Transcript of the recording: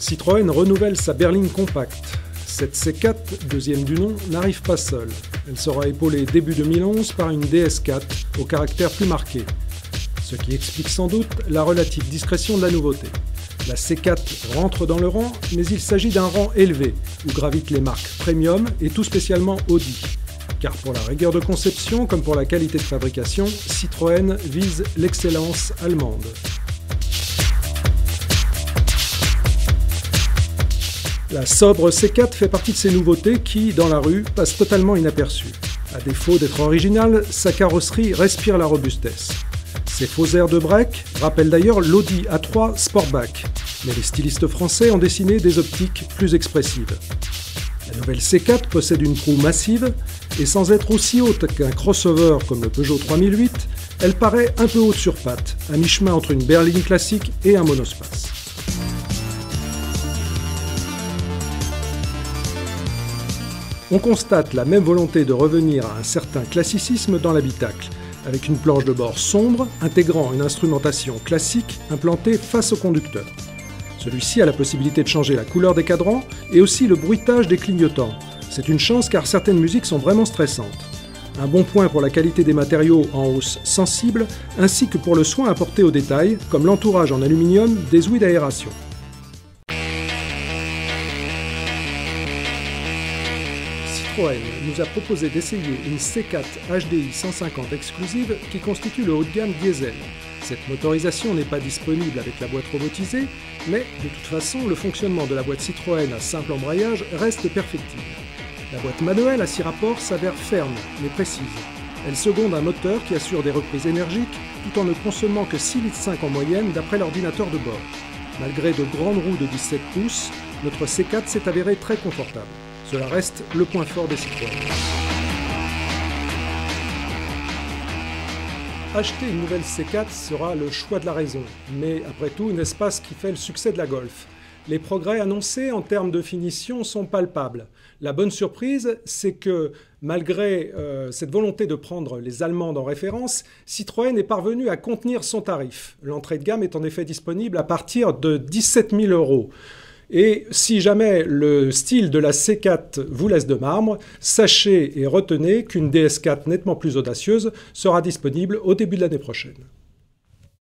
Citroën renouvelle sa berline compacte. Cette C4, deuxième du nom, n'arrive pas seule. Elle sera épaulée début 2011 par une DS4 au caractère plus marqué. Ce qui explique sans doute la relative discrétion de la nouveauté. La C4 rentre dans le rang, mais il s'agit d'un rang élevé, où gravitent les marques Premium et tout spécialement Audi. Car pour la rigueur de conception, comme pour la qualité de fabrication, Citroën vise l'excellence allemande. La sobre C4 fait partie de ces nouveautés qui, dans la rue, passent totalement inaperçues. À défaut d'être originale, sa carrosserie respire la robustesse. Ses faux airs de break rappellent d'ailleurs l'Audi A3 Sportback, mais les stylistes français ont dessiné des optiques plus expressives. La nouvelle C4 possède une proue massive, et sans être aussi haute qu'un crossover comme le Peugeot 3008, elle paraît un peu haute sur pattes, à mi-chemin entre une berline classique et un monospace. On constate la même volonté de revenir à un certain classicisme dans l'habitacle, avec une planche de bord sombre intégrant une instrumentation classique implantée face au conducteur. Celui-ci a la possibilité de changer la couleur des cadrans et aussi le bruitage des clignotants. C'est une chance car certaines musiques sont vraiment stressantes. Un bon point pour la qualité des matériaux en hausse sensible, ainsi que pour le soin apporté aux détails, comme l'entourage en aluminium des ouïes d'aération. Citroën nous a proposé d'essayer une C4 HDI 150 exclusive qui constitue le haut de gamme diesel. Cette motorisation n'est pas disponible avec la boîte robotisée, mais de toute façon, le fonctionnement de la boîte Citroën à simple embrayage reste perfectible. La boîte manuelle à 6 rapports s'avère ferme, mais précise. Elle seconde un moteur qui assure des reprises énergiques, tout en ne consommant que 6,5 litres en moyenne d'après l'ordinateur de bord. Malgré de grandes roues de 17 pouces, notre C4 s'est avérée très confortable. Cela reste le point fort des Citroën. Acheter une nouvelle C4 sera le choix de la raison, mais après tout, n'est-ce pas ce qui fait le succès de la Golf ? Les progrès annoncés en termes de finition sont palpables. La bonne surprise, c'est que malgré cette volonté de prendre les Allemandes en référence, Citroën est parvenu à contenir son tarif. L'entrée de gamme est en effet disponible à partir de 17 000 €. Et si jamais le style de la C4 vous laisse de marbre, sachez et retenez qu'une DS4 nettement plus audacieuse sera disponible au début de l'année prochaine.